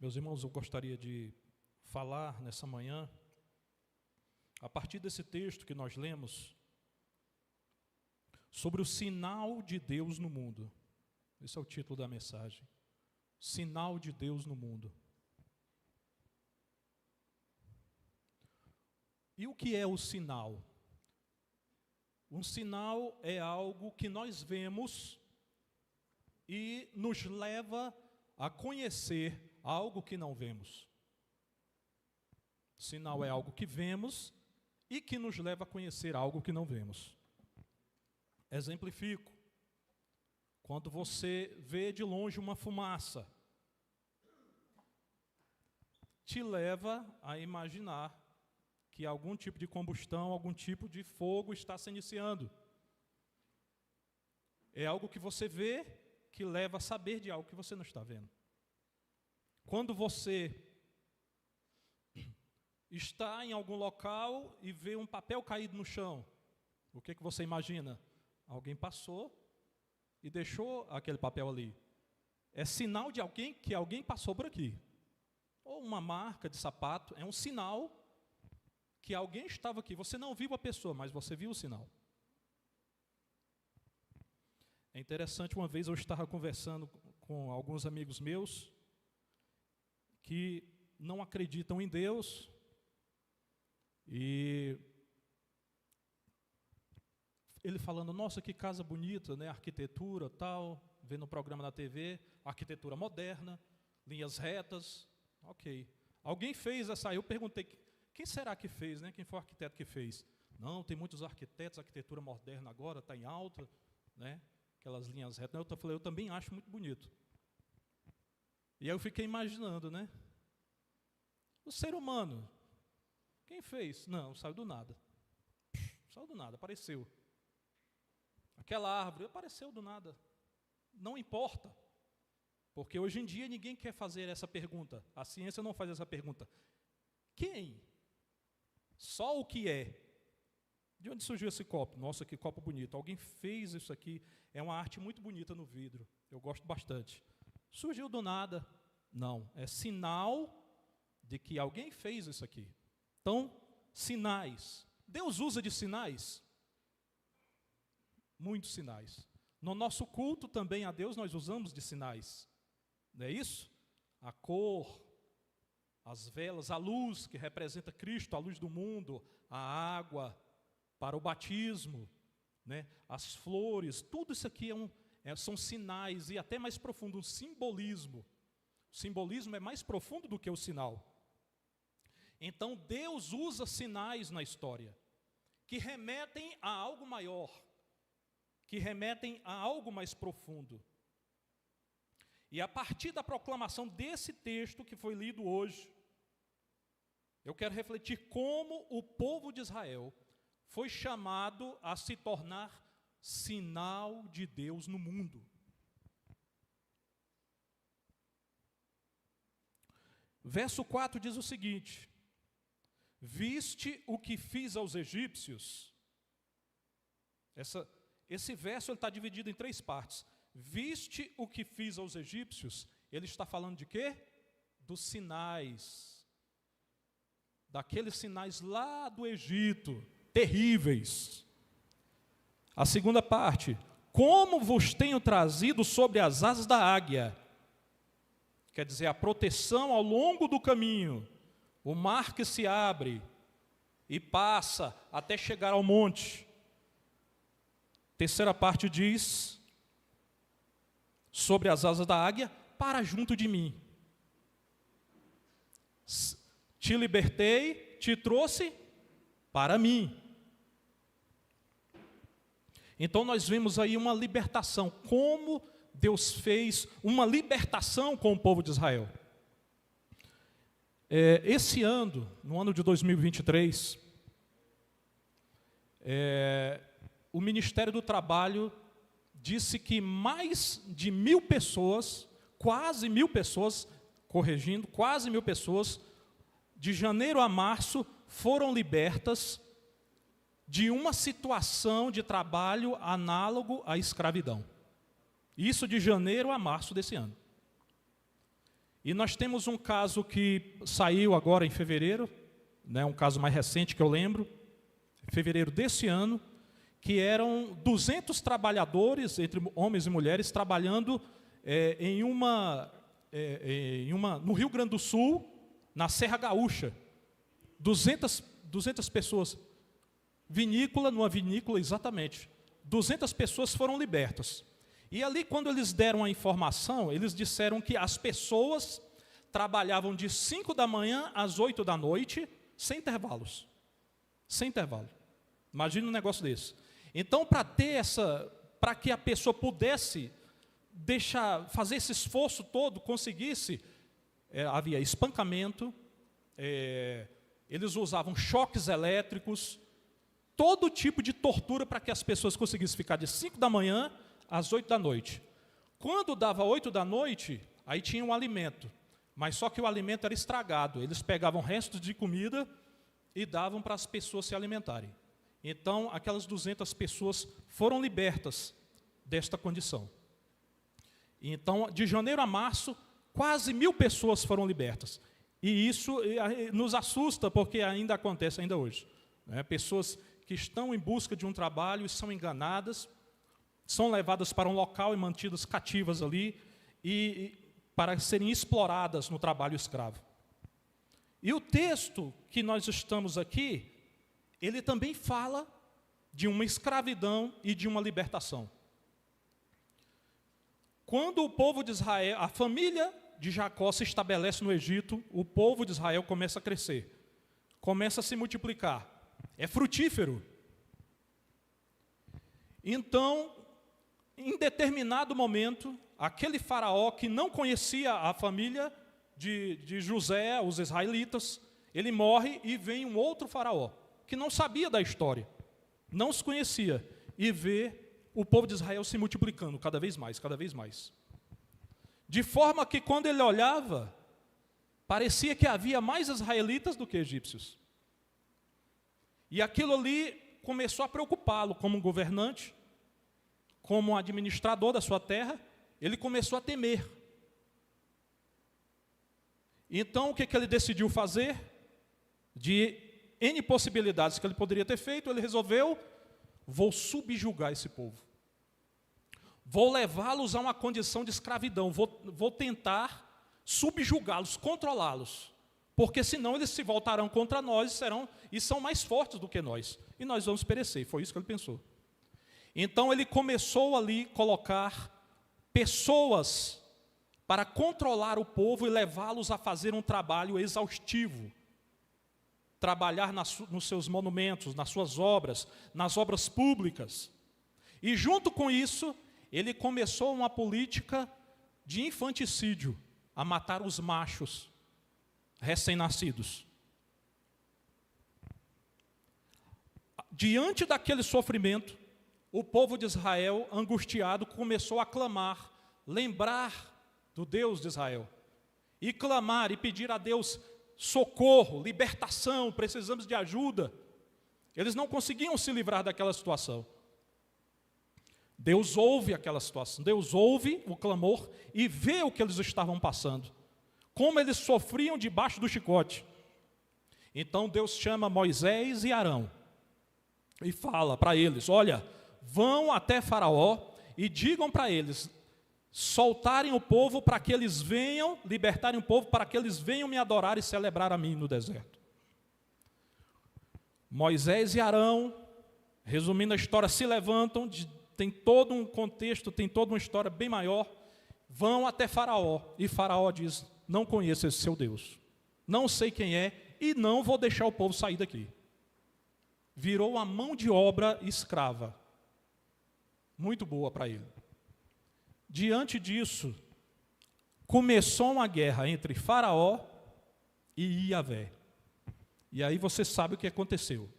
Meus irmãos, eu gostaria de falar nessa manhã, a partir desse texto que nós lemos, sobre o sinal de Deus no mundo. Esse é o título da mensagem. Sinal de Deus no mundo. E o que é o sinal? Um sinal é algo que nós vemos e nos leva a conhecer algo que não vemos. Sinal é algo que vemos e que nos leva a conhecer algo que não vemos. Exemplifico. Quando você vê de longe uma fumaça, te leva a imaginar que algum tipo de combustão, algum tipo de fogo está se iniciando. É algo que você vê que leva a saber de algo que você não está vendo. Quando você está em algum local e vê um papel caído no chão, o que você imagina? Alguém passou e deixou aquele papel ali. É sinal de alguém que alguém passou por aqui. Ou uma marca de sapato, é um sinal que alguém estava aqui. Você não viu a pessoa, mas você viu o sinal. É interessante, uma vez eu estava conversando com alguns amigos meus que não acreditam em Deus e ele falando, nossa, que casa bonita, né? Arquitetura, tal, vendo um programa na TV, arquitetura moderna, linhas retas, ok. Alguém fez essa, eu perguntei, quem será que fez, né? Quem foi o arquiteto que fez? Não, tem muitos arquitetos, a arquitetura moderna agora está em alta, né? Aquelas linhas retas. Eu falei, eu também acho muito bonito. E aí eu fiquei imaginando, né? O ser humano, quem fez? Não, saiu do nada. Saiu do nada, apareceu. Aquela árvore apareceu do nada. Não importa. Porque hoje em dia ninguém quer fazer essa pergunta. A ciência não faz essa pergunta. Quem? Só o que é. De onde surgiu esse copo? Nossa, que copo bonito. Alguém fez isso aqui. É uma arte muito bonita no vidro. Eu gosto bastante. Surgiu do nada? Não. É sinal de que alguém fez isso aqui. Então, sinais. Deus usa de sinais? Muitos sinais. No nosso culto também a Deus nós usamos de sinais. Não é isso? A cor, as velas, a luz que representa Cristo, a luz do mundo, a água para o batismo, né? As flores, tudo isso aqui são sinais e até mais profundo, um simbolismo. O simbolismo é mais profundo do que o sinal. Então Deus usa sinais na história que remetem a algo maior, que remetem a algo mais profundo. E a partir da proclamação desse texto que foi lido hoje, eu quero refletir como o povo de Israel foi chamado a se tornar sinal de Deus no mundo. Verso 4 diz o seguinte: viste o que fiz aos egípcios? Esse verso está dividido em 3 partes. Viste o que fiz aos egípcios? Ele está falando de quê? Dos sinais. Daqueles sinais lá do Egito, terríveis. A segunda parte, como vos tenho trazido sobre as asas da águia? Quer dizer, a proteção ao longo do caminho, o mar que se abre e passa até chegar ao monte. Terceira parte diz, sobre as asas da águia, para junto de mim. Te libertei, te trouxe para mim. Então nós vemos aí uma libertação, como Deus fez uma libertação com o povo de Israel. Esse ano, no ano de 2023, o Ministério do Trabalho disse que mais de 1.000 pessoas, quase 1.000 pessoas, corrigindo, quase 1.000 pessoas, de janeiro a março, foram libertas de uma situação de trabalho análogo à escravidão. Isso de janeiro a março desse ano. E nós temos um caso que saiu agora em fevereiro, né, um caso mais recente que eu lembro, em fevereiro desse ano, que eram 200 trabalhadores, entre homens e mulheres, trabalhando no Rio Grande do Sul, na Serra Gaúcha. 200 pessoas, numa vinícola, exatamente. 200 pessoas foram libertas. E ali, quando eles deram a informação, eles disseram que as pessoas trabalhavam de 5 da manhã às 8 da noite, sem intervalos. Sem intervalo. Imagina um negócio desse. Então, para que a pessoa pudesse fazer esse esforço todo, conseguisse, havia espancamento, eles usavam choques elétricos, todo tipo de tortura para que as pessoas conseguissem ficar de 5 da manhã às 8 da noite. Quando dava 8 da noite, aí tinha um alimento, mas só que o alimento era estragado. Eles pegavam restos de comida e davam para as pessoas se alimentarem. Então, aquelas 200 pessoas foram libertas desta condição. Então, de janeiro a março, quase 1.000 pessoas foram libertas. E isso nos assusta, porque ainda acontece ainda hoje. Né? Pessoas que estão em busca de um trabalho e são enganadas, são levadas para um local e mantidas cativas ali, e para serem exploradas no trabalho escravo. E o texto que nós estamos aqui, ele também fala de uma escravidão e de uma libertação. Quando o povo de Israel, a família de Jacó se estabelece no Egito, o povo de Israel começa a crescer, começa a se multiplicar, é frutífero. Então, em determinado momento, aquele faraó que não conhecia a família de José, os israelitas, ele morre e vem um outro faraó, que não sabia da história, não se conhecia, e vê o povo de Israel se multiplicando cada vez mais, cada vez mais. De forma que quando ele olhava, parecia que havia mais israelitas do que egípcios. E aquilo ali começou a preocupá-lo como governante, como administrador da sua terra, ele começou a temer. Então, o que ele decidiu fazer? De N possibilidades que ele poderia ter feito, ele resolveu: vou subjugar esse povo. Vou levá-los a uma condição de escravidão, vou tentar subjugá-los, controlá-los, porque senão eles se voltarão contra nós e são mais fortes do que nós, e nós vamos perecer. Foi isso que ele pensou. Então ele começou ali a colocar pessoas para controlar o povo e levá-los a fazer um trabalho exaustivo, trabalhar nos seus monumentos, nas suas obras, nas obras públicas. E junto com isso, ele começou uma política de infanticídio, a matar os machos recém-nascidos. Diante daquele sofrimento, o povo de Israel, angustiado, começou a clamar, lembrar do Deus de Israel, e clamar e pedir a Deus socorro, libertação, precisamos de ajuda. Eles não conseguiam se livrar daquela situação. Deus ouve aquela situação, Deus ouve o clamor e vê o que eles estavam passando, como eles sofriam debaixo do chicote. Então Deus chama Moisés e Arão e fala para eles: olha, vão até Faraó e digam para eles soltarem o povo para que eles venham, libertarem o povo para que eles venham me adorar e celebrar a mim no deserto. Moisés e Arão, resumindo a história, se levantam, tem todo um contexto, tem toda uma história bem maior, vão até Faraó, e Faraó diz: não conheço esse seu Deus, não sei quem é, e não vou deixar o povo sair daqui. Virou uma mão de obra escrava, muito boa para ele. Diante disso, começou uma guerra entre Faraó e Iavé. E aí você sabe o que aconteceu.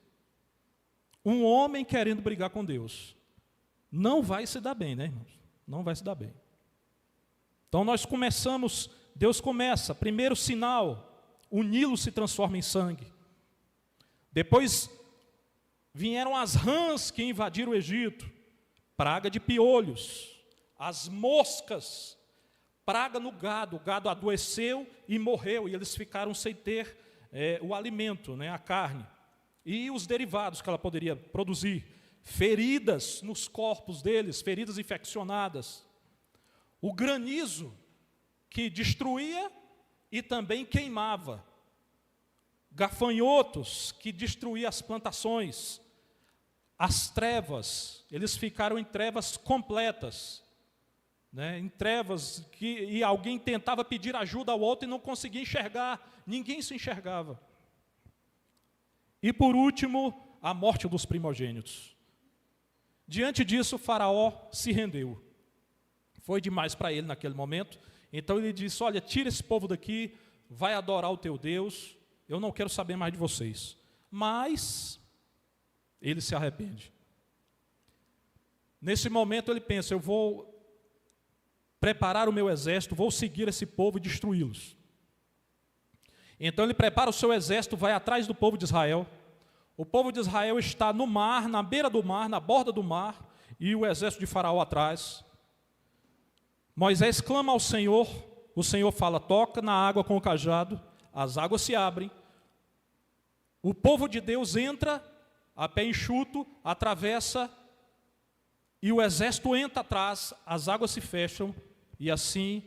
Um homem querendo brigar com Deus não vai se dar bem, né, irmãos? Não vai se dar bem. Então Deus começa, primeiro sinal, o Nilo se transforma em sangue. Depois vieram as rãs que invadiram o Egito, praga de piolhos, as moscas, praga no gado, o gado adoeceu e morreu, e eles ficaram sem ter o alimento, né, a carne, e os derivados que ela poderia produzir, feridas nos corpos deles, feridas infeccionadas, o granizo que destruía e também queimava, gafanhotos que destruía as plantações, as trevas, eles ficaram em trevas completas, né, em trevas e alguém tentava pedir ajuda ao outro e não conseguia enxergar, ninguém se enxergava. E por último, a morte dos primogênitos. Diante disso, Faraó se rendeu. Foi demais para ele naquele momento, então ele disse: olha, tira esse povo daqui, vai adorar o teu Deus, eu não quero saber mais de vocês. Mas ele se arrepende. Nesse momento ele pensa: eu vou preparar o meu exército, vou seguir esse povo e destruí-los. Então ele prepara o seu exército, vai atrás do povo de Israel. O povo de Israel está no mar, na beira do mar, na borda do mar, e o exército de Faraó atrás. Moisés clama ao Senhor, o Senhor fala: toca na água com o cajado, as águas se abrem. O povo de Deus entra a pé enxuto, atravessa, e o exército entra atrás, as águas se fecham, e assim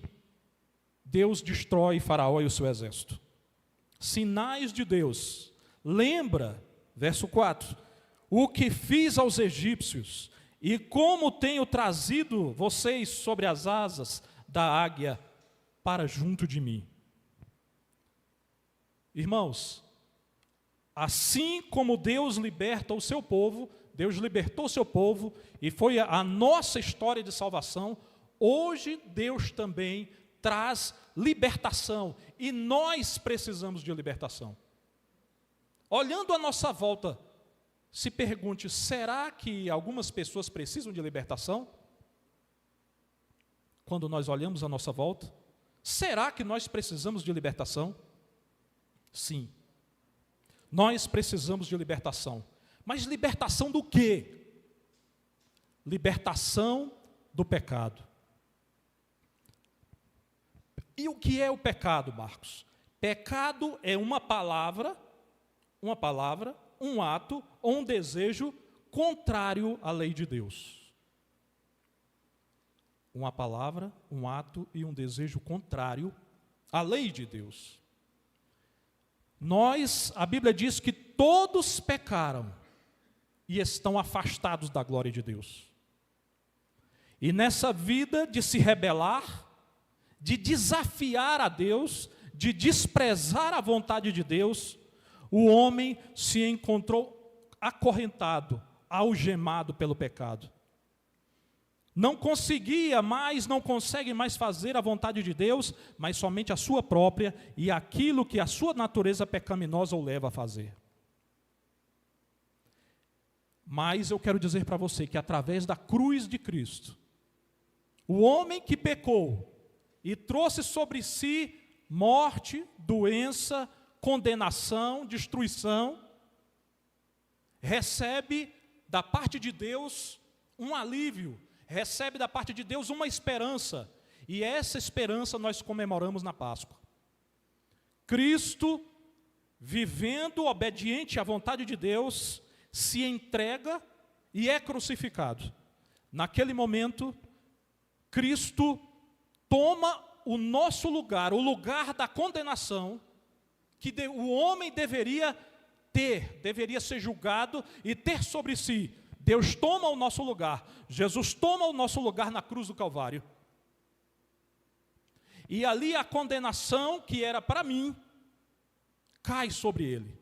Deus destrói Faraó e o seu exército. Sinais de Deus. Lembra, verso 4, o que fiz aos egípcios, e como tenho trazido vocês sobre as asas da águia para junto de mim. Irmãos, assim como Deus liberta o seu povo, Deus libertou o seu povo, e foi a nossa história de salvação, hoje Deus também traz libertação, e nós precisamos de libertação. Olhando à nossa volta, se pergunte: será que algumas pessoas precisam de libertação? Quando nós olhamos à nossa volta, será que nós precisamos de libertação? Sim, nós precisamos de libertação. Mas libertação do quê? Libertação do pecado. E o que é o pecado, Marcos? Pecado é uma palavra, um ato ou um desejo contrário à lei de Deus. Uma palavra, um ato e um desejo contrário à lei de Deus. A Bíblia diz que todos pecaram e estão afastados da glória de Deus. E nessa vida de se rebelar, de desafiar a Deus, de desprezar a vontade de Deus, o homem se encontrou acorrentado, algemado pelo pecado. Não consegue mais fazer a vontade de Deus, mas somente a sua própria e aquilo que a sua natureza pecaminosa o leva a fazer. Mas eu quero dizer para você que através da cruz de Cristo, o homem que pecou e trouxe sobre si morte, doença, condenação, destruição, recebe da parte de Deus um alívio, recebe da parte de Deus uma esperança, e essa esperança nós comemoramos na Páscoa. Cristo, vivendo obediente à vontade de Deus, se entrega e é crucificado. Naquele momento, Cristo toma o nosso lugar, o lugar da condenação, que o homem deveria ser julgado e ter sobre si. Deus toma o nosso lugar, Jesus toma o nosso lugar na cruz do Calvário. E ali a condenação que era para mim, cai sobre ele.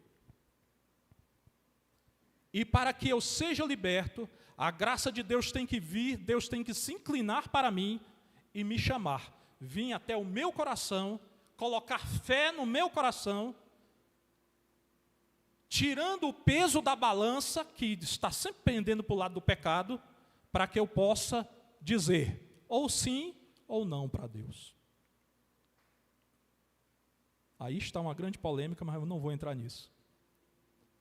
E para que eu seja liberto, a graça de Deus tem que vir, Deus tem que se inclinar para mim e me chamar. Vir até o meu coração, colocar fé no meu coração, tirando o peso da balança, que está sempre pendendo para o lado do pecado, para que eu possa dizer ou sim ou não para Deus. Aí está uma grande polêmica, mas eu não vou entrar nisso.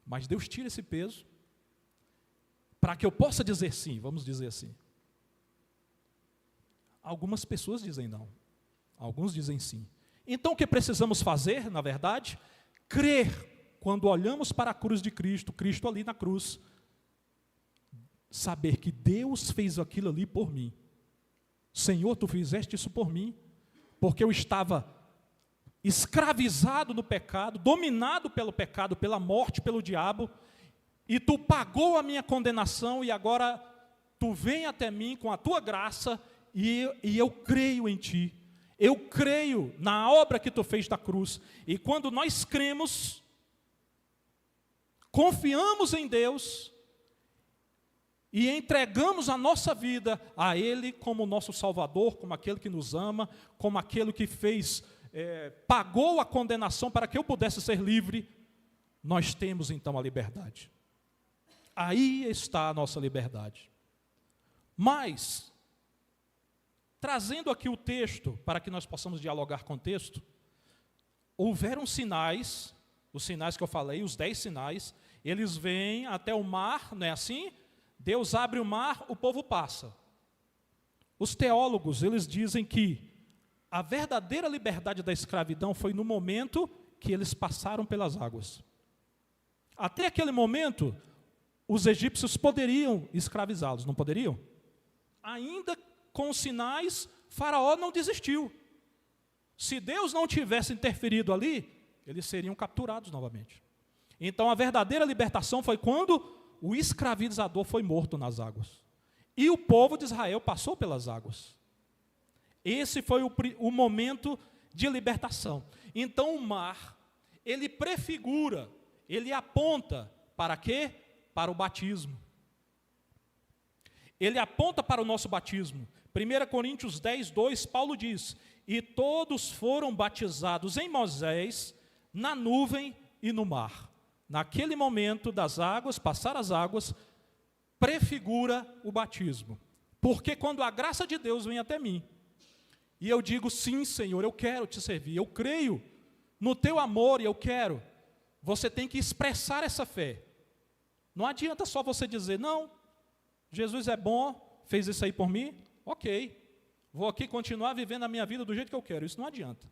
Mas Deus tira esse peso, para que eu possa dizer sim, vamos dizer assim. Algumas pessoas dizem não. Alguns dizem sim. Então o que precisamos fazer, na verdade? Crer quando olhamos para a cruz de Cristo, Cristo ali na cruz, saber que Deus fez aquilo ali por mim. Senhor, tu fizeste isso por mim, porque eu estava escravizado no pecado, dominado pelo pecado, pela morte, pelo diabo, e tu pagou a minha condenação, e agora tu vem até mim com a tua graça, e eu creio em ti. Eu creio na obra que tu fez da cruz. E quando nós cremos, confiamos em Deus e entregamos a nossa vida a Ele como nosso Salvador, como aquele que nos ama, como aquele que fez, pagou a condenação para que eu pudesse ser livre, nós temos então a liberdade. Aí está a nossa liberdade. Mas, trazendo aqui o texto, para que nós possamos dialogar com o texto, houveram sinais, os sinais que eu falei, os 10 sinais, eles vêm até o mar, não é assim? Deus abre o mar, o povo passa. Os teólogos, eles dizem que a verdadeira liberdade da escravidão foi no momento que eles passaram pelas águas. Até aquele momento, os egípcios poderiam escravizá-los, não poderiam? Ainda com os sinais, Faraó não desistiu. Se Deus não tivesse interferido ali, eles seriam capturados novamente. Então a verdadeira libertação foi quando o escravizador foi morto nas águas. E o povo de Israel passou pelas águas. Esse foi o momento de libertação. Então o mar, ele prefigura, ele aponta para quê? Para o batismo. Ele aponta para o nosso batismo. 1 Coríntios 10, 2, Paulo diz: e todos foram batizados em Moisés, na nuvem e no mar. Naquele momento das águas, passar as águas, prefigura o batismo. Porque quando a graça de Deus vem até mim, e eu digo, sim, Senhor, eu quero te servir, eu creio no teu amor e eu quero, você tem que expressar essa fé. Não adianta só você dizer, não, Jesus é bom, fez isso aí por mim, ok, vou aqui continuar vivendo a minha vida do jeito que eu quero. Isso não adianta.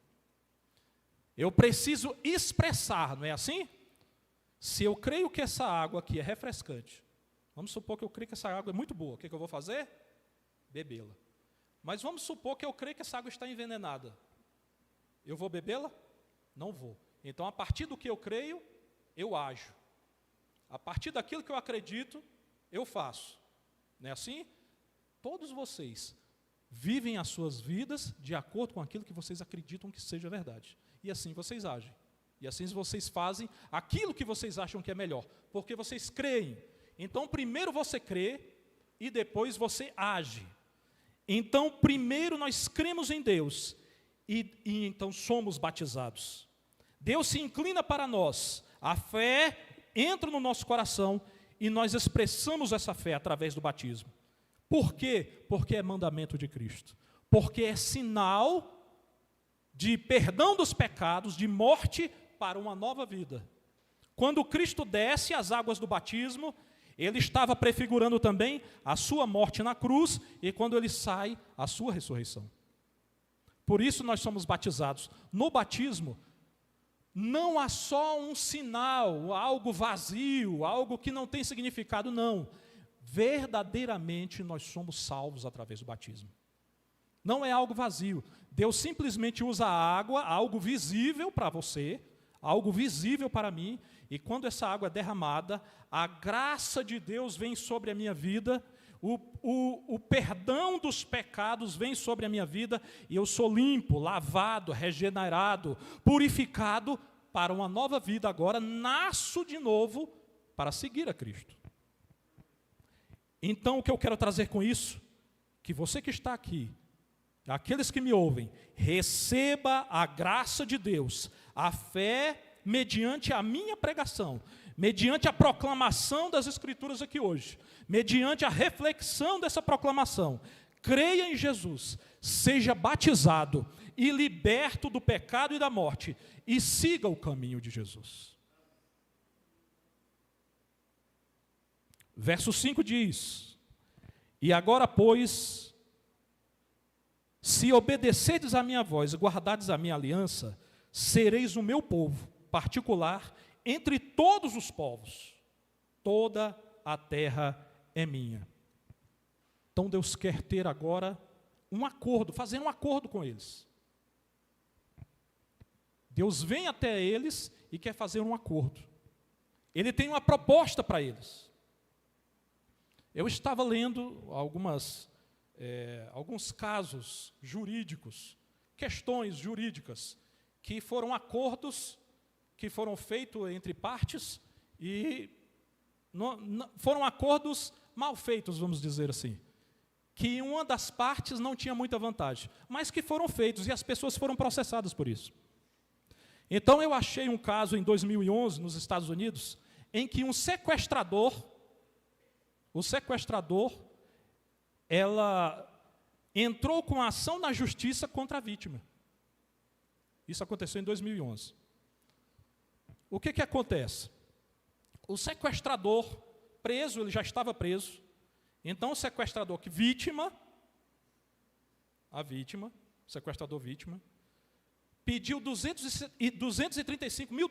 Eu preciso expressar, não é assim? Se eu creio que essa água aqui é refrescante, vamos supor que eu creio que essa água é muito boa, o que eu vou fazer? Bebê-la. Mas vamos supor que eu creio que essa água está envenenada. Eu vou bebê-la? Não vou. Então, a partir do que eu creio, eu ajo. A partir daquilo que eu acredito, eu faço. Não é assim? Todos vocês vivem as suas vidas de acordo com aquilo que vocês acreditam que seja verdade. E assim vocês agem. E assim vocês fazem aquilo que vocês acham que é melhor. Porque vocês creem. Então, primeiro você crê e depois você age. Então, primeiro nós cremos em Deus e então somos batizados. Deus se inclina para nós. A fé entra no nosso coração e nós expressamos essa fé através do batismo. Por quê? Porque é mandamento de Cristo. Porque é sinal de perdão dos pecados, de morte para uma nova vida. Quando Cristo desce as águas do batismo, ele estava prefigurando também a sua morte na cruz e quando ele sai, a sua ressurreição. Por isso nós somos batizados. No batismo, não há só um sinal, algo vazio, algo que não tem significado, não. Verdadeiramente nós somos salvos através do batismo. Não é algo vazio. Deus simplesmente usa a água, algo visível para você, algo visível para mim, e quando essa água é derramada, a graça de Deus vem sobre a minha vida, o perdão dos pecados vem sobre a minha vida, e eu sou limpo, lavado, regenerado, purificado para uma nova vida. Agora nasço de novo para seguir a Cristo. Então, o que eu quero trazer com isso, que você que está aqui, aqueles que me ouvem, receba a graça de Deus, a fé mediante a minha pregação, mediante a proclamação das Escrituras aqui hoje, mediante a reflexão dessa proclamação, creia em Jesus, seja batizado e liberto do pecado e da morte, e siga o caminho de Jesus. Verso 5 diz: e agora, pois, se obedecerdes à minha voz e guardardes a minha aliança, sereis o meu povo particular entre todos os povos. Toda a terra é minha. Então Deus quer ter agora um acordo, fazer um acordo com eles. Deus vem até eles e quer fazer um acordo. Ele tem uma proposta para eles. Eu estava lendo alguns casos jurídicos, questões jurídicas, que foram acordos que foram feitos entre partes e foram acordos mal feitos, vamos dizer assim, que uma das partes não tinha muita vantagem, mas que foram feitos e as pessoas foram processadas por isso. Então eu achei um caso em 2011 nos Estados Unidos, em que o sequestrador, ela entrou com a ação na justiça contra a vítima. Isso aconteceu em 2011. O que acontece? O sequestrador preso, ele já estava preso. Então o sequestrador o sequestrador vítima, pediu $235 mil.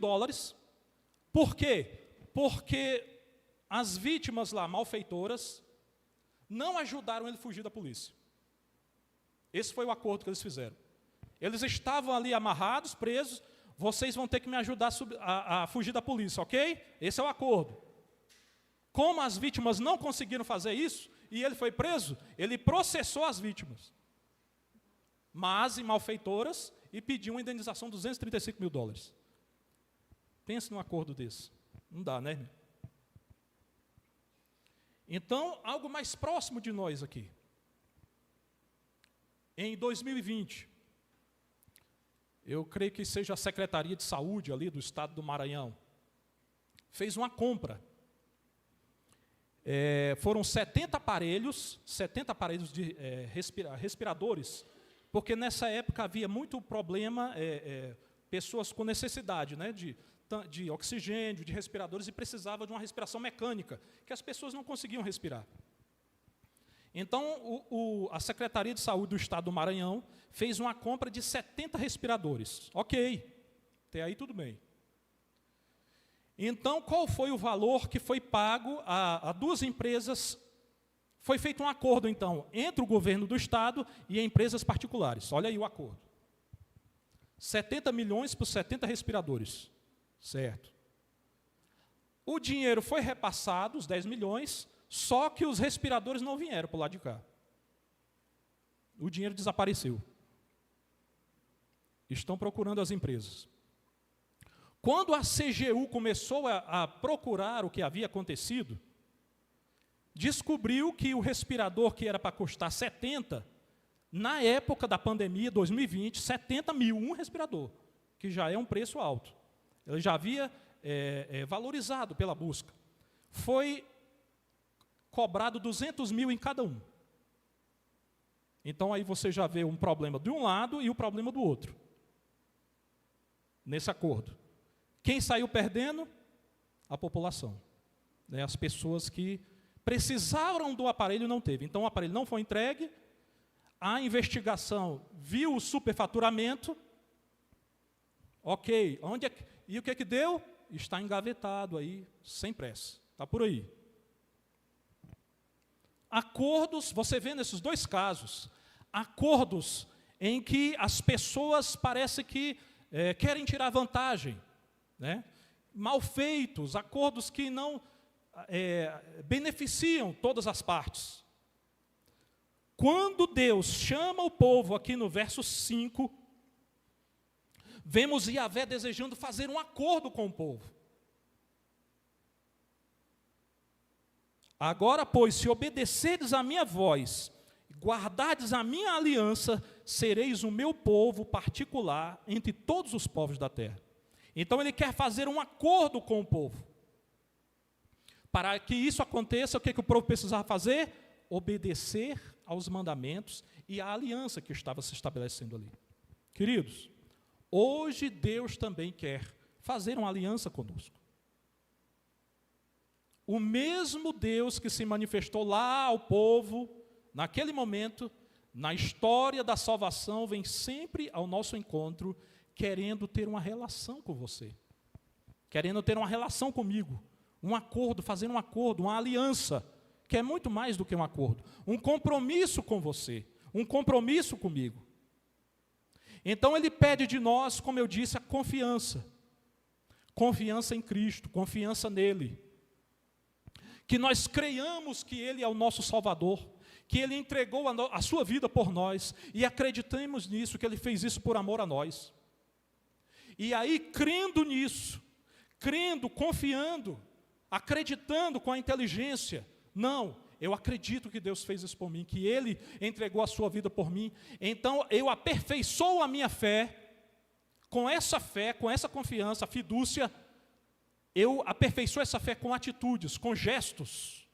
Por quê? Porque as vítimas lá, malfeitoras, não ajudaram ele a fugir da polícia. Esse foi o acordo que eles fizeram. Eles estavam ali amarrados, presos, vocês vão ter que me ajudar a fugir da polícia, ok? Esse é o acordo. Como as vítimas não conseguiram fazer isso, e ele foi preso, ele processou as vítimas, mas em malfeitoras, e pediu uma indenização de $235 mil. Pense num acordo desse. Não dá, né? Então, algo mais próximo de nós aqui. Em 2020, eu creio que seja a Secretaria de Saúde ali do estado do Maranhão, fez uma compra. Foram 70 aparelhos de respiradores, porque nessa época havia muito problema, pessoas com necessidade, né, de oxigênio, de respiradores, e precisava de uma respiração mecânica, que as pessoas não conseguiam respirar. Então, a Secretaria de Saúde do Estado do Maranhão fez uma compra de 70 respiradores. Ok, até aí tudo bem. Então, qual foi o valor que foi pago a duas empresas? Foi feito um acordo, então, entre o governo do Estado e empresas particulares. Olha aí o acordo. 70 milhões por 70 respiradores. Certo. O dinheiro foi repassado, os 10 milhões, só que os respiradores não vieram para o lado de cá. O dinheiro desapareceu. Estão procurando as empresas. Quando a CGU começou a procurar o que havia acontecido, descobriu que o respirador que era para custar 70, na época da pandemia, 2020, 70 mil, um respirador, que já é um preço alto. Ele já havia valorizado pela busca. Foi cobrado 200 mil em cada um. Então, aí você já vê um problema de um lado e o problema do outro, nesse acordo. Quem saiu perdendo? A população. Né? As pessoas que precisaram do aparelho não teve. Então, o aparelho não foi entregue, a investigação viu o superfaturamento. Ok, e o que deu? Está engavetado aí, sem pressa. Está por aí. Acordos, você vê nesses dois casos, acordos em que as pessoas parece que querem tirar vantagem, né? Mal feitos, acordos que não beneficiam todas as partes. Quando Deus chama o povo, aqui no verso 5, vemos Yahvé desejando fazer um acordo com o povo. Agora, pois, se obedecerdes à minha voz, guardardes a minha aliança, sereis o meu povo particular entre todos os povos da terra. Então, ele quer fazer um acordo com o povo. Para que isso aconteça, o que o povo precisava fazer? Obedecer aos mandamentos e à aliança que estava se estabelecendo ali. Queridos, hoje Deus também quer fazer uma aliança conosco. O mesmo Deus que se manifestou lá ao povo, naquele momento, na história da salvação, vem sempre ao nosso encontro, querendo ter uma relação com você, querendo ter uma relação comigo, um acordo, fazer um acordo, uma aliança, que é muito mais do que um acordo, um compromisso com você, um compromisso comigo. Então ele pede de nós, como eu disse, a confiança em Cristo, confiança nele, que nós creiamos que ele é o nosso Salvador, que ele entregou a sua vida por nós, e acreditemos nisso, que ele fez isso por amor a nós. E aí, crendo nisso, confiando, acreditando com a inteligência, não, eu acredito que Deus fez isso por mim, que ele entregou a sua vida por mim, então eu aperfeiçoo a minha fé, com essa confiança, a fidúcia, eu aperfeiçoo essa fé com atitudes, com gestos,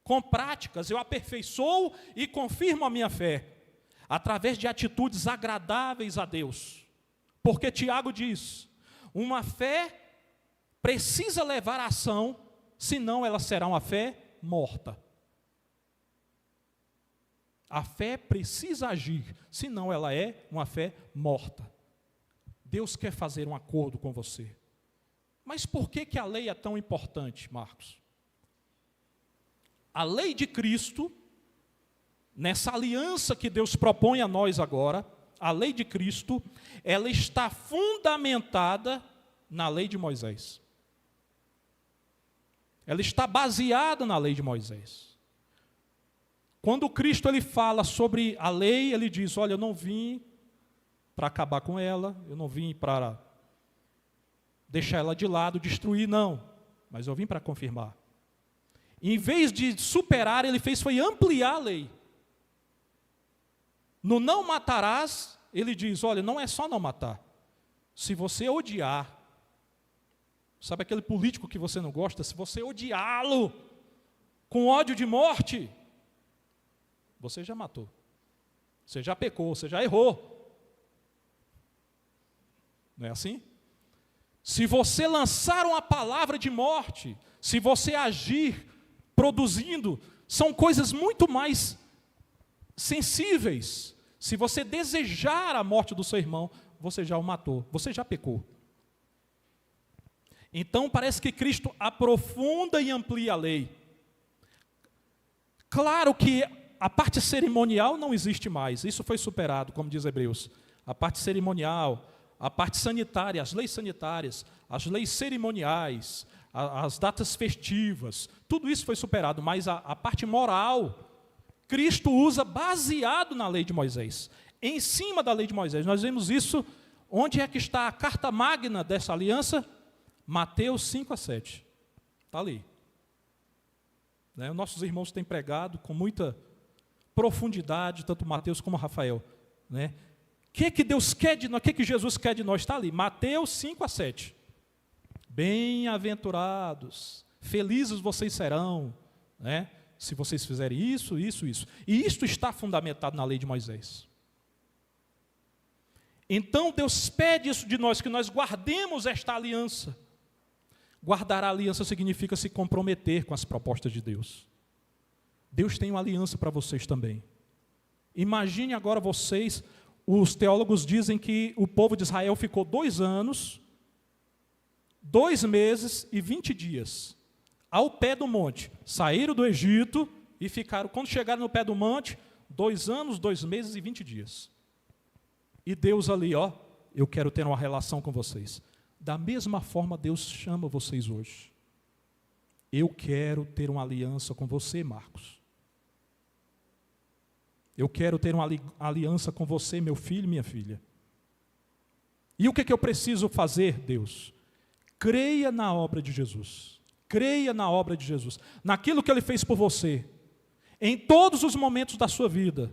com práticas, eu aperfeiçoo e confirmo a minha fé, através de atitudes agradáveis a Deus. Porque Tiago diz, uma fé precisa levar a ação, senão ela será uma fé morta. A fé precisa agir, senão ela é uma fé morta. Deus quer fazer um acordo com você. Mas por que a lei é tão importante, Marcos? A lei de Cristo, nessa aliança que Deus propõe a nós agora, a lei de Cristo, ela está fundamentada na lei de Moisés. Ela está baseada na lei de Moisés. Quando Cristo ele fala sobre a lei, ele diz, olha, eu não vim para acabar com ela, eu não vim para deixar ela de lado, destruir, não, mas eu vim para confirmar. Em vez de superar, ele foi ampliar a lei. No não matarás, ele diz, olha, não é só não matar. Se você odiar, sabe aquele político que você não gosta? Se você odiá-lo com ódio de morte, você já matou. Você já pecou, você já errou. Não é assim? Se você lançar uma palavra de morte, se você agir produzindo, são coisas muito mais sensíveis. Se você desejar a morte do seu irmão, você já o matou, você já pecou. Então parece que Cristo aprofunda e amplia a lei. Claro que a parte cerimonial não existe mais, isso foi superado, como diz Hebreus. A parte cerimonial, a parte sanitária, as leis cerimoniais, as datas festivas, tudo isso foi superado, mas a parte moral, Cristo usa baseado na lei de Moisés, em cima da lei de Moisés. Nós vemos isso, onde é que está a carta magna dessa aliança? Mateus 5-7, está ali. Os nossos irmãos têm pregado com muita profundidade, tanto Mateus como Rafael. O que Deus quer de nós, o que Jesus quer de nós? Está ali, Mateus 5-7. Bem-aventurados, felizes vocês serão, se vocês fizerem isso, isso, isso. E isto está fundamentado na lei de Moisés. Então Deus pede isso de nós, que nós guardemos esta aliança. Guardar a aliança significa se comprometer com as propostas de Deus. Deus tem uma aliança para vocês também. Imagine agora vocês, os teólogos dizem que o povo de Israel ficou 2 anos, 2 meses e 20 dias, ao pé do monte. Saíram do Egito e ficaram, quando chegaram no pé do monte, 2 anos, 2 meses e 20 dias. E Deus ali, eu quero ter uma relação com vocês. Da mesma forma, Deus chama vocês hoje. Eu quero ter uma aliança com você, Marcos. Eu quero ter uma aliança com você, meu filho e minha filha. E o que eu preciso fazer, Deus? Creia na obra de Jesus. Creia na obra de Jesus. Naquilo que Ele fez por você. Em todos os momentos da sua vida.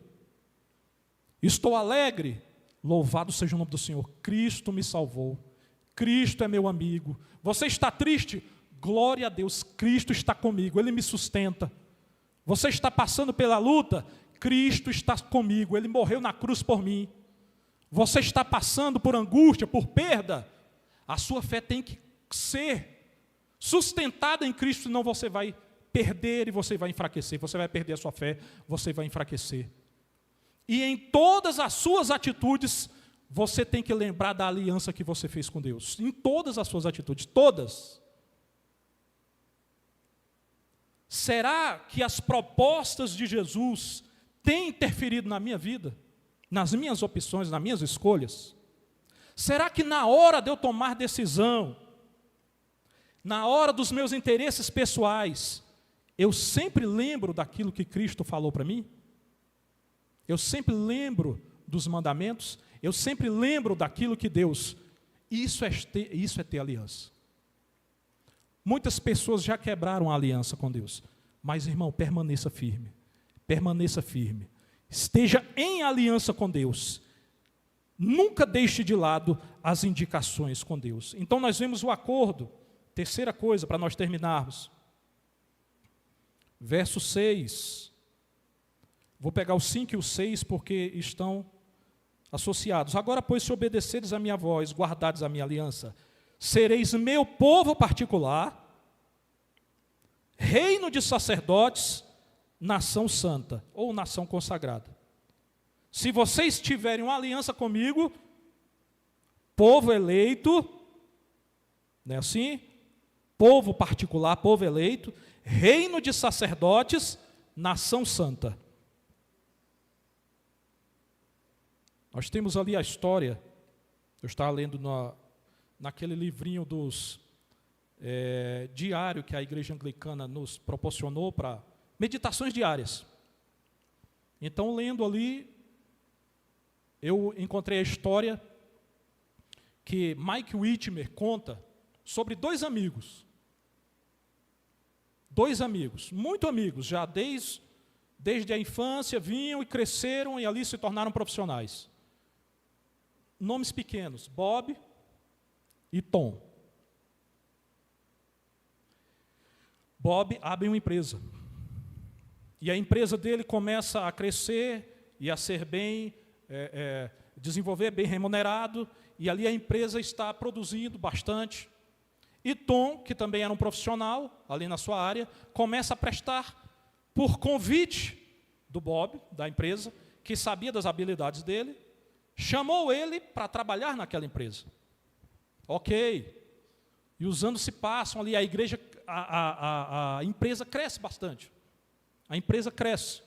Estou alegre. Louvado seja o nome do Senhor. Cristo me salvou. Cristo é meu amigo. Você está triste? Glória a Deus, Cristo está comigo, Ele me sustenta. Você está passando pela luta? Cristo está comigo, Ele morreu na cruz por mim. Você está passando por angústia, por perda? A sua fé tem que ser sustentada em Cristo, senão você vai perder e você vai enfraquecer. Você vai perder a sua fé, você vai enfraquecer. E em todas as suas atitudes, você tem que lembrar da aliança que você fez com Deus. Em todas as suas atitudes, todas. Será que as propostas de Jesus têm interferido na minha vida? Nas minhas opções, nas minhas escolhas? Será que na hora de eu tomar decisão, na hora dos meus interesses pessoais, eu sempre lembro daquilo que Cristo falou para mim? Eu sempre lembro dos mandamentos? Eu sempre lembro daquilo que Deus... Isso é ter aliança. Muitas pessoas já quebraram a aliança com Deus. Mas, irmão, permaneça firme. Permaneça firme. Esteja em aliança com Deus. Nunca deixe de lado as indicações com Deus. Então, nós vemos o acordo. Terceira coisa, para nós terminarmos. Verso 6. Vou pegar o 5 e o 6 porque estão associados. Agora, pois, se obedeceres a minha voz, guardares a minha aliança, sereis meu povo particular, reino de sacerdotes, nação santa, ou nação consagrada. Se vocês tiverem uma aliança comigo, povo eleito, não é assim? Povo particular, povo eleito, reino de sacerdotes, nação santa. Nós temos ali a história, eu estava lendo naquele livrinho dos diário que a igreja anglicana nos proporcionou para meditações diárias. Então, lendo ali, eu encontrei a história que Mike Whitmer conta sobre dois amigos, muito amigos, já desde a infância, vinham e cresceram e ali se tornaram profissionais. Nomes pequenos, Bob e Tom. Bob abre uma empresa. E a empresa dele começa a crescer e a ser desenvolver bem remunerado. E ali a empresa está produzindo bastante. E Tom, que também era um profissional ali na sua área, começa a prestar, por convite do Bob, da empresa, que sabia das habilidades dele, chamou ele para trabalhar naquela empresa. Ok. E os anos se passam ali, a empresa cresce bastante. A empresa cresce.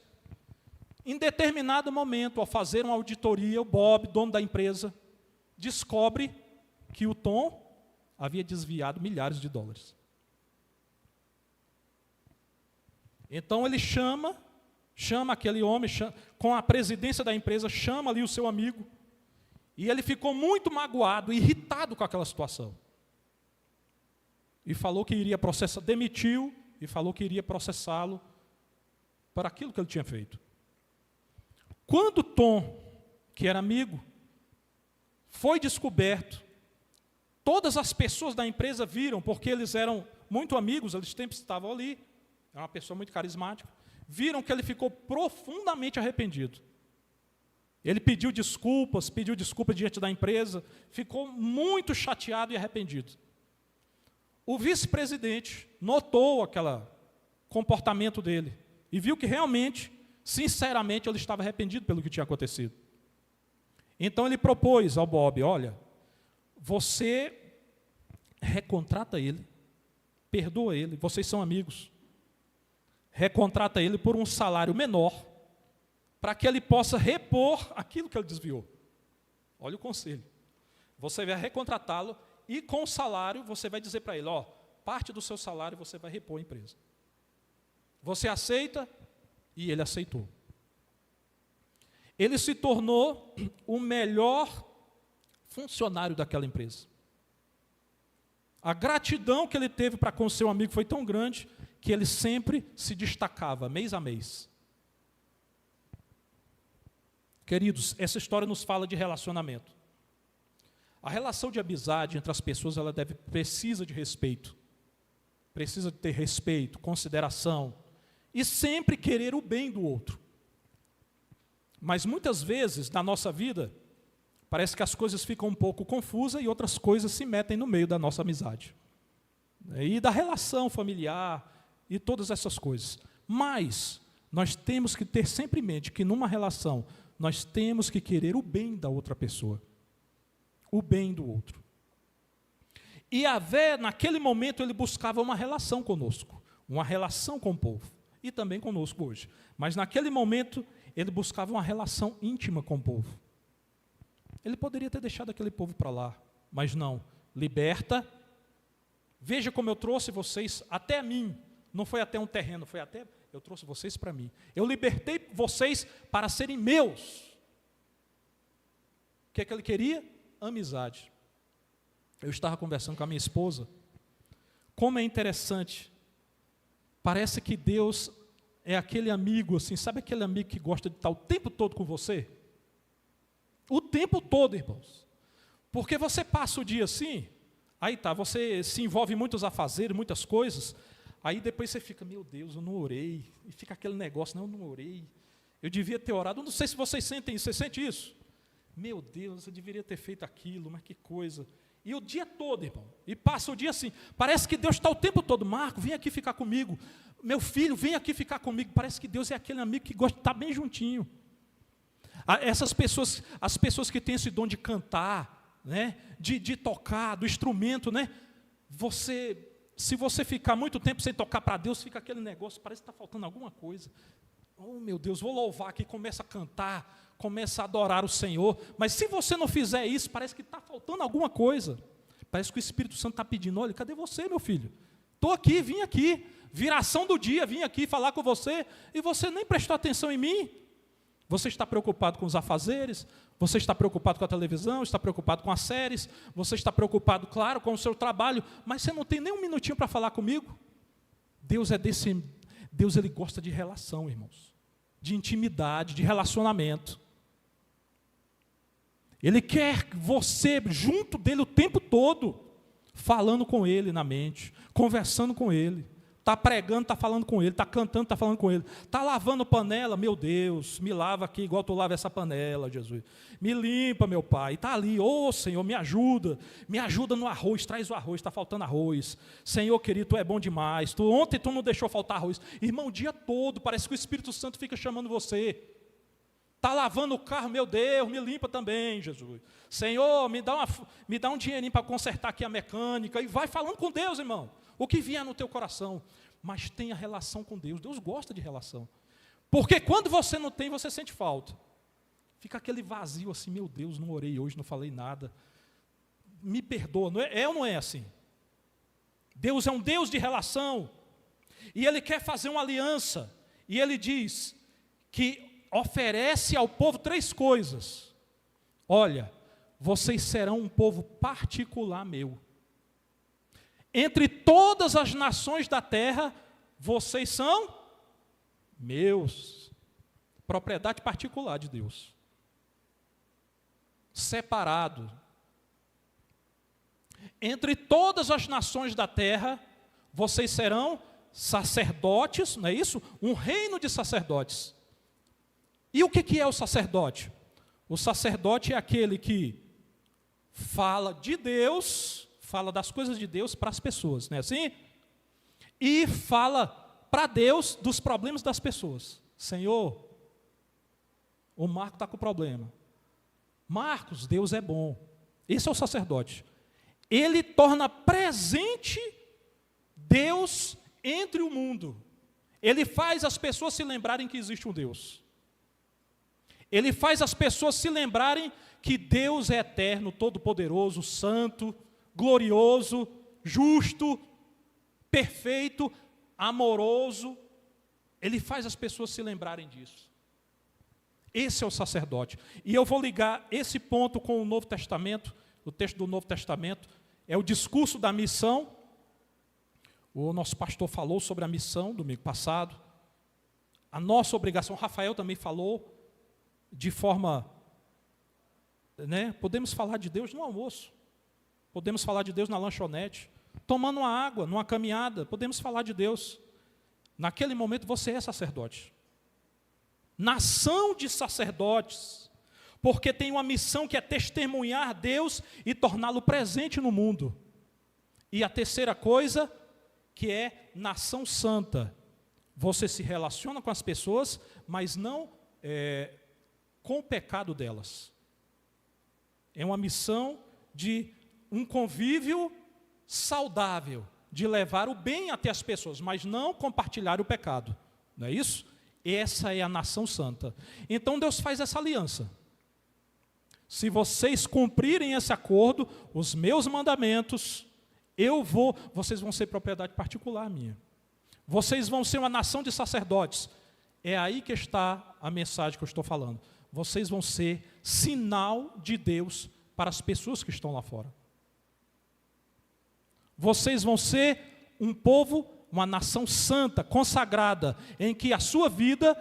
Em determinado momento, ao fazer uma auditoria, o Bob, dono da empresa, descobre que o Tom havia desviado milhares de dólares. Então ele chama aquele homem, com a presidência da empresa, chama ali o seu amigo, e ele ficou muito magoado, irritado com aquela situação. E falou que iria processar, demitiu, e falou que iria processá-lo por aquilo que ele tinha feito. Quando Tom, que era amigo, foi descoberto, todas as pessoas da empresa viram, porque eles eram muito amigos, eles sempre estavam ali, era uma pessoa muito carismática, viram que ele ficou profundamente arrependido. Ele pediu desculpa diante da empresa, ficou muito chateado e arrependido. O vice-presidente notou aquele comportamento dele e viu que realmente, sinceramente, ele estava arrependido pelo que tinha acontecido. Então ele propôs ao Bob, olha, você recontrata ele, perdoa ele, vocês são amigos, recontrata ele por um salário menor, para que ele possa repor aquilo que ele desviou. Olha o conselho. Você vai recontratá-lo e com o salário você vai dizer para ele, ó, parte do seu salário você vai repor a empresa. Você aceita? E ele aceitou. Ele se tornou o melhor funcionário daquela empresa. A gratidão que ele teve para com o seu amigo foi tão grande que ele sempre se destacava, mês a mês. Queridos, essa história nos fala de relacionamento. A relação de amizade entre as pessoas, ela precisa de respeito. Precisa de ter respeito, consideração e sempre querer o bem do outro. Mas muitas vezes, na nossa vida, parece que as coisas ficam um pouco confusas e outras coisas se metem no meio da nossa amizade. E da relação familiar e todas essas coisas. Mas nós temos que ter sempre em mente que numa relação nós temos que querer o bem da outra pessoa, o bem do outro. E Yahvé, naquele momento, ele buscava uma relação conosco, uma relação com o povo, e também conosco hoje. Mas naquele momento, ele buscava uma relação íntima com o povo. Ele poderia ter deixado aquele povo para lá, mas não. Liberta. Veja como eu trouxe vocês até a mim. Não foi até um terreno, foi até... Eu trouxe vocês para mim. Eu libertei vocês para serem meus. O que é que ele queria? Amizade. Eu estava conversando com a minha esposa. Como é interessante. Parece que Deus é aquele amigo, assim, sabe aquele amigo que gosta de estar o tempo todo com você? O tempo todo, irmãos. Porque você passa o dia assim, aí tá, você se envolve em muitos afazeres, muitas coisas, aí depois você fica, meu Deus, eu não orei. E fica aquele negócio, não, eu não orei. Eu devia ter orado. Eu não sei se vocês sentem isso, você sente isso? Meu Deus, eu deveria ter feito aquilo, mas que coisa. E o dia todo, irmão, e passa o dia assim, parece que Deus está o tempo todo, Marco, vem aqui ficar comigo, meu filho, vem aqui ficar comigo, parece que Deus é aquele amigo que gosta de estar bem juntinho. Essas pessoas, as pessoas que têm esse dom de cantar, né, de tocar, do instrumento, né, se você ficar muito tempo sem tocar para Deus, fica aquele negócio, parece que está faltando alguma coisa. Oh meu Deus, vou louvar aqui, começa a cantar, começa a adorar o Senhor, mas se você não fizer isso, parece que está faltando alguma coisa, parece que o Espírito Santo está pedindo, olha, cadê você, meu filho? Estou aqui, vim aqui, viração do dia, vim aqui falar com você, e você nem prestou atenção em mim. Você está preocupado com os afazeres, você está preocupado com a televisão, está preocupado com as séries, você está preocupado, claro, com o seu trabalho, mas você não tem nem um minutinho para falar comigo. Deus ele gosta de relação, irmãos, de intimidade, de relacionamento. Ele quer você junto dele o tempo todo, falando com ele na mente, conversando com ele. Está pregando, está falando com ele, está cantando, está falando com ele. Está lavando panela, meu Deus, me lava aqui igual tu lava essa panela, Jesus. Me limpa, meu Pai. Está ali, ô Senhor, me ajuda no arroz, traz o arroz, está faltando arroz. Senhor querido, tu é bom demais. Ontem tu não deixou faltar arroz. Irmão, o dia todo, parece que o Espírito Santo fica chamando você. Está lavando o carro, meu Deus, me limpa também, Jesus. Senhor, me dá um dinheirinho para consertar aqui a mecânica. E vai falando com Deus, irmão. O que vier no teu coração. Mas tenha relação com Deus. Deus gosta de relação. Porque quando você não tem, você sente falta. Fica aquele vazio assim, meu Deus, não orei hoje, não falei nada. Me perdoa, não é ou não é assim? Deus é um Deus de relação. E Ele quer fazer uma aliança. E Ele diz que oferece ao povo 3 coisas. Olha, vocês serão um povo particular meu. Entre todas as nações da terra, vocês são meus. Propriedade particular de Deus. Separado. Entre todas as nações da terra, vocês serão sacerdotes, não é isso? Um reino de sacerdotes. E o que é o sacerdote? O sacerdote é aquele que fala de Deus, fala das coisas de Deus para as pessoas, não é assim? E fala para Deus dos problemas das pessoas. Senhor, o Marco está com problema. Marcos, Deus é bom. Esse é o sacerdote. Ele torna presente Deus entre o mundo. Ele faz as pessoas se lembrarem que existe um Deus. Ele faz as pessoas se lembrarem que Deus é eterno, todo-poderoso, santo, glorioso, justo, perfeito, amoroso. Ele faz as pessoas se lembrarem disso. Esse é o sacerdote. E eu vou ligar esse ponto com o Novo Testamento. O texto do Novo Testamento é o discurso da missão. O nosso pastor falou sobre a missão domingo passado. A nossa obrigação, o Rafael também falou, de forma, né, podemos falar de Deus no almoço, podemos falar de Deus na lanchonete, tomando uma água, numa caminhada, podemos falar de Deus. Naquele momento você é sacerdote. Nação de sacerdotes, porque tem uma missão que é testemunhar Deus e torná-lo presente no mundo. E a terceira coisa, que é nação santa. Você se relaciona com as pessoas, mas não com o pecado delas. É uma missão de um convívio saudável, de levar o bem até as pessoas, mas não compartilhar o pecado. Não é isso? Essa é a nação santa. Então Deus faz essa aliança. Se vocês cumprirem esse acordo, os meus mandamentos, vocês vão ser propriedade particular minha. Vocês vão ser uma nação de sacerdotes. É aí que está a mensagem que eu estou falando. Vocês vão ser sinal de Deus para as pessoas que estão lá fora. Vocês vão ser um povo, uma nação santa, consagrada, em que a sua vida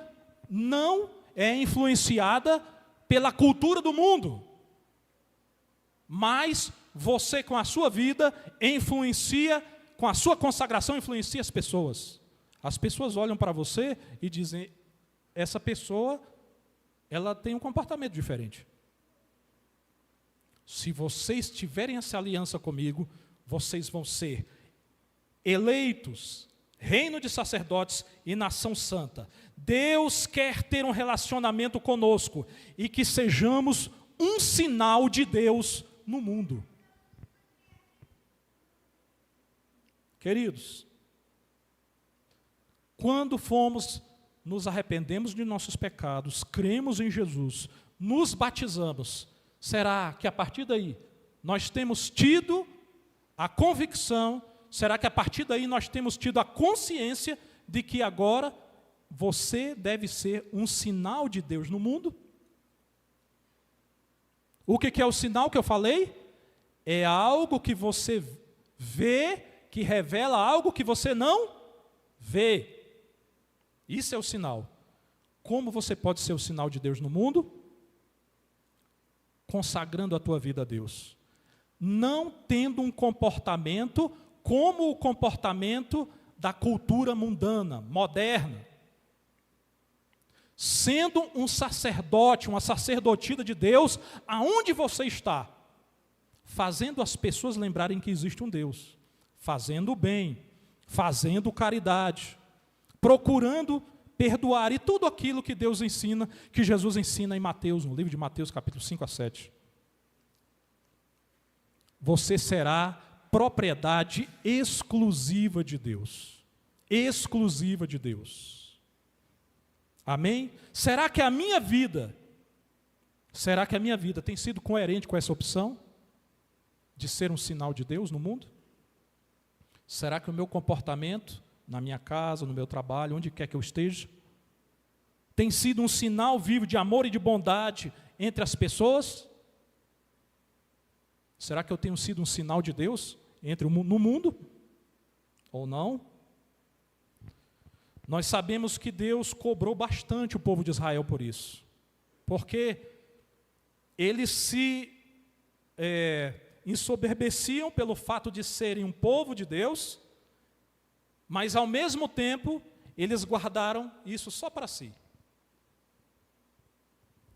não é influenciada pela cultura do mundo, mas você com a sua vida influencia, com a sua consagração influencia as pessoas. As pessoas olham para você e dizem, essa pessoa, ela tem um comportamento diferente. Se vocês tiverem essa aliança comigo, vocês vão ser eleitos, reino de sacerdotes e nação santa. Deus quer ter um relacionamento conosco e que sejamos um sinal de Deus no mundo. Queridos, quando nos arrependemos de nossos pecados, cremos em Jesus, nos batizamos, será que a partir daí nós temos tido a convicção, será que a partir daí nós temos tido a consciência de que agora você deve ser um sinal de Deus no mundo? O que é o sinal que eu falei? É algo que você vê, que revela algo que você não vê. Isso é o sinal. Como você pode ser o sinal de Deus no mundo? Consagrando a tua vida a Deus. Não tendo um comportamento como o comportamento da cultura mundana, moderna. Sendo um sacerdote, uma sacerdotisa de Deus, aonde você está? Fazendo as pessoas lembrarem que existe um Deus. Fazendo o bem, fazendo caridade, procurando perdoar, e tudo aquilo que Deus ensina, que Jesus ensina em Mateus, no livro de Mateus, capítulo 5 a 7. Você será propriedade exclusiva de Deus. Exclusiva de Deus. Amém? Será que a minha vida tem sido coerente com essa opção de ser um sinal de Deus no mundo? Será que o meu comportamento, na minha casa, no meu trabalho, onde quer que eu esteja, tem sido um sinal vivo de amor e de bondade entre as pessoas? Será que eu tenho sido um sinal de Deus no mundo? Ou não? Nós sabemos que Deus cobrou bastante o povo de Israel por isso. Porque eles se ensoberbeciam pelo fato de serem um povo de Deus, mas ao mesmo tempo eles guardaram isso só para si.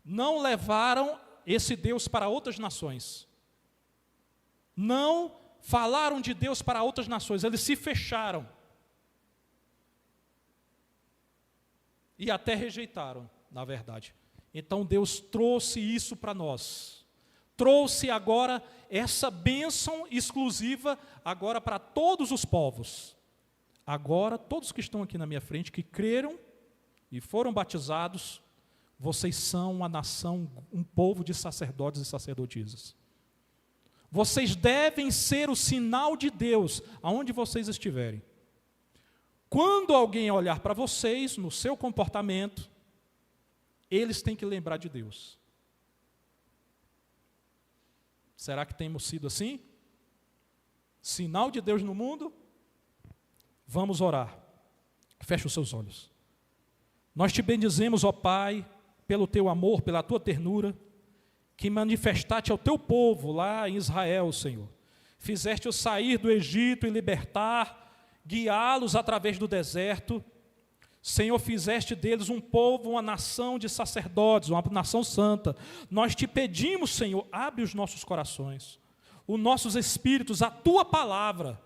Não levaram esse Deus para outras nações. Não falaram de Deus para outras nações, eles se fecharam. E até rejeitaram, na verdade. Então Deus trouxe isso para nós. Trouxe agora essa bênção exclusiva agora para todos os povos. Agora, todos que estão aqui na minha frente, que creram e foram batizados, vocês são uma nação, um povo de sacerdotes e sacerdotisas. Vocês devem ser o sinal de Deus, aonde vocês estiverem. Quando alguém olhar para vocês, no seu comportamento, eles têm que lembrar de Deus. Será que temos sido assim? Sinal de Deus no mundo? Vamos orar. Feche os seus olhos. Nós te bendizemos, ó Pai, pelo teu amor, pela tua ternura, que manifestaste ao teu povo lá em Israel, Senhor. Fizeste-os sair do Egito e libertar, guiá-los através do deserto. Senhor, fizeste deles um povo, uma nação de sacerdotes, uma nação santa. Nós te pedimos, Senhor, abre os nossos corações, os nossos espíritos, a tua palavra,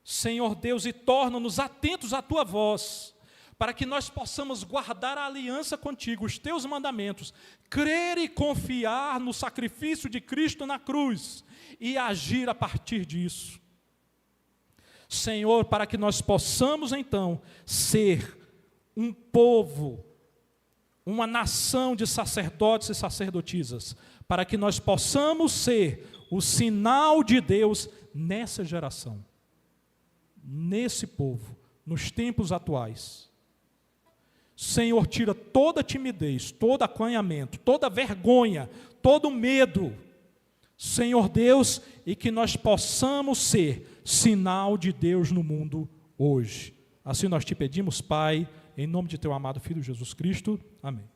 Senhor Deus, e torna-nos atentos à tua voz, para que nós possamos guardar a aliança contigo, os teus mandamentos, crer e confiar no sacrifício de Cristo na cruz e agir a partir disso. Senhor, para que nós possamos então ser um povo, uma nação de sacerdotes e sacerdotisas, para que nós possamos ser o sinal de Deus nessa geração, nesse povo, nos tempos atuais. Senhor, tira toda timidez, todo acanhamento, toda vergonha, todo medo, Senhor Deus, e que nós possamos ser sinal de Deus no mundo hoje. Assim nós te pedimos, Pai, em nome de teu amado Filho Jesus Cristo. Amém.